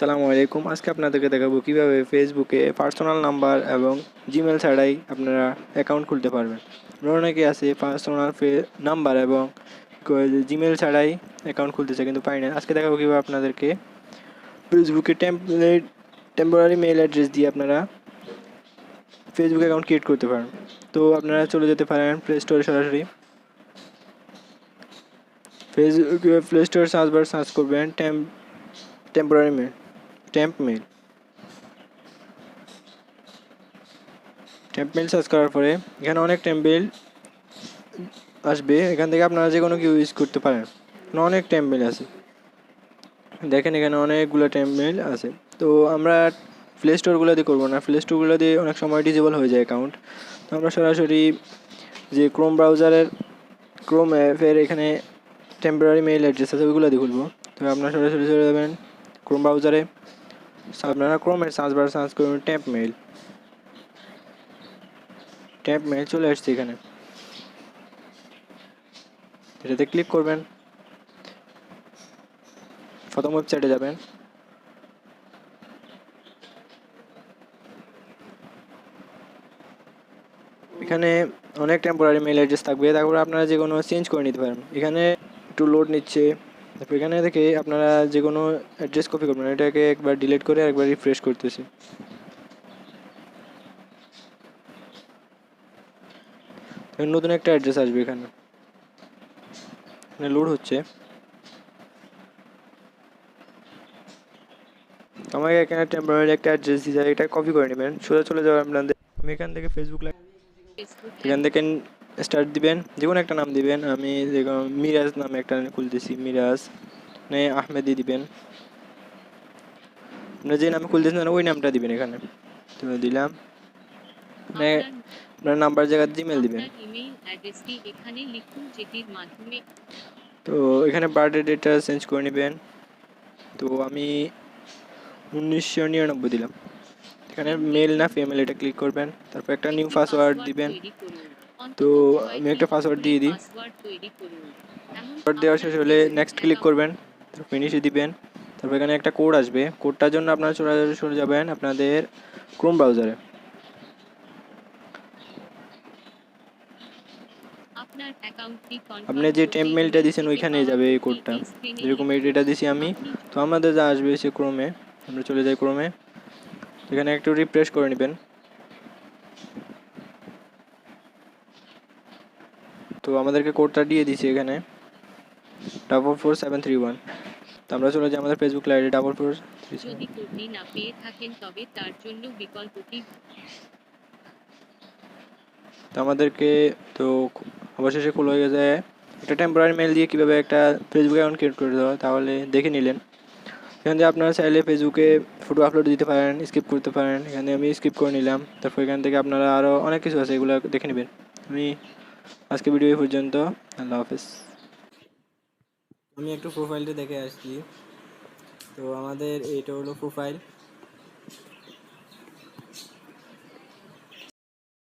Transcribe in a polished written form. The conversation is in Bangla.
আসসালামু আলাইকুম। আজকে আপনাদেরকে দেখাবো কিভাবে ফেসবুকে পার্সোনাল নাম্বার এবং জিমেল ছাড়াই আপনারা অ্যাকাউন্ট খুলতে পারবেন। আপনারা অনেকে আছে পার্সোনাল নাম্বার এবং জিমেল ছাড়াই অ্যাকাউন্ট খুলতে চায় কিন্তু পাই না। আজকে দেখাবো কীভাবে আপনাদেরকে ফেসবুকে টেম্পোরারি মেল অ্যাড্রেস দিয়ে আপনারা ফেসবুক অ্যাকাউন্ট ক্রিয়েট করতে পারেন। তো আপনারা চলে যেতে পারেন প্লে স্টোরে সরাসরি। ফেসবুক প্লে স্টোর সার্চ করবেন temporary mail temp mail search করার পরে এখানে অনেক টেম্পমেল আসবে। এখান থেকে আপনারা যে কোনো কেউ ইউজ করতে পারেন। অনেক টেম্পমেল আছে, দেখেন এখানে অনেকগুলো টেম্পমেল আছে। তো আমরা প্লে স্টোরগুলো দিয়ে করবো না, প্লে স্টোরগুলো দিয়ে অনেক সময় ডিজেবল হয়ে যায় অ্যাকাউন্ট। তো আমরা সরাসরি যে ক্রোম অ্যাপের এখানে টেম্পোরারি মেল অ্যাড্রেস আছে ওইগুলো দিয়ে খুলবো। তো আপনারা সরাসরি চলে যাবেন ক্রোম ব্রাউজারে। আপনারা ক্রোমের সার্চ করবেন টেম্প মেল চলে আসছে এখানে, এটাতে ক্লিক করবেন। প্রথম ওয়েবসাইটে যাবেন, এখানে অনেক টেম্পোরারি মেল অ্যাড্রেস থাকবে, তারপরে আপনারা যে কোনো চেঞ্জ করে নিতে পারেন। এখানে একটু লোড নিচ্ছে, তারপর এখানে থেকে আপনারা যে কোনো অ্যাড্রেস কপি করবেন, এটাকে একবার ডিলিট করে একবার রিফ্রেশ করতেছি। নতুন একটা অ্যাড্রেস আসবে, এখানে লোড হচ্ছে। আমাকে এখানে টেম্পোরারি একটা অ্যাড্রেস দিয়ে যায়, এটা কপি করে নেবেন। সোজা চলে যাবেন আপনাদের, আমি এখান থেকে ফেসবুক এখান থেকে স্টার্ট দিবেন, যে কোনো একটা নাম দিবেন। আমি মিরাজ নামে একটা খুলতেছি, মিরাজ আহমেদি দিবেন। আপনার যে নামে খুলতেছেন ওই নামটা দিবেন এখানে। তো দিলাম, আপনার নাম্বার জায়গায় জিমেল দিবেন। তো এখানে বার্থডে ডেটটা চেঞ্জ করে নেবেন। তো আমি 1999 দিলাম। এখানে মেল না ফিমেল এটা ক্লিক করবেন, তারপর একটা নিউ পাসওয়ার্ড দিবেন। তো আমি একটা পাসওয়ার্ড দিয়ে দিই। পাসওয়ার্ড দেওয়া শেষ হলে নেক্সট ক্লিক করবেন, তারপর ফিনিশে দিবেন। তারপর এখানে একটা কোড আসবে, কোডটার জন্য আপনারা চলে যাবেন আপনাদের ক্রোম ব্রাউজারে। আপনি যে টেম্প মেলটা দিয়েছেন ওইখানে যাবে এই কোডটা, যেরকম এটা দিছি আমি। তো আমাদের যা আসবে সে ক্রোমে, আমরা চলে যাই ক্রোমে। এখানে একটু রিফ্রেশ করে নেবেন। তো আমাদেরকে কোডটা দিয়ে দিছি এখানে 44731। তো আমরা চলে যাই আমাদের ফেসবুক লাইভে 443। যদি কোডটি না পেয়ে থাকেন তবে তার জন্য বিকল্পটি। তো আমাদেরকে তো অবশেষে খোলা হয়ে যায়। একটা টেম্পোরারি মেল দিয়ে কীভাবে একটা ফেসবুক অ্যাকাউন্ট ক্রিয়েট করে দেওয়া, তাহলে দেখে নিলেন। এখান থেকে আপনারা চাইলে ফেসবুকে ফটো আপলোড দিতে পারেন, স্কিপ করতে পারেন। এখানে আমি স্কিপ করে নিলাম। তারপর এখান থেকে আপনারা আরও অনেক কিছু আছে, এগুলো দেখে নেবেন। আমি আজকে ভিডিও এই পর্যন্ত। আল্লাহ হাফেজ। আমি একটু প্রোফাইলটা দেখে আসছি। তো আমাদের এইটা হলো প্রোফাইল।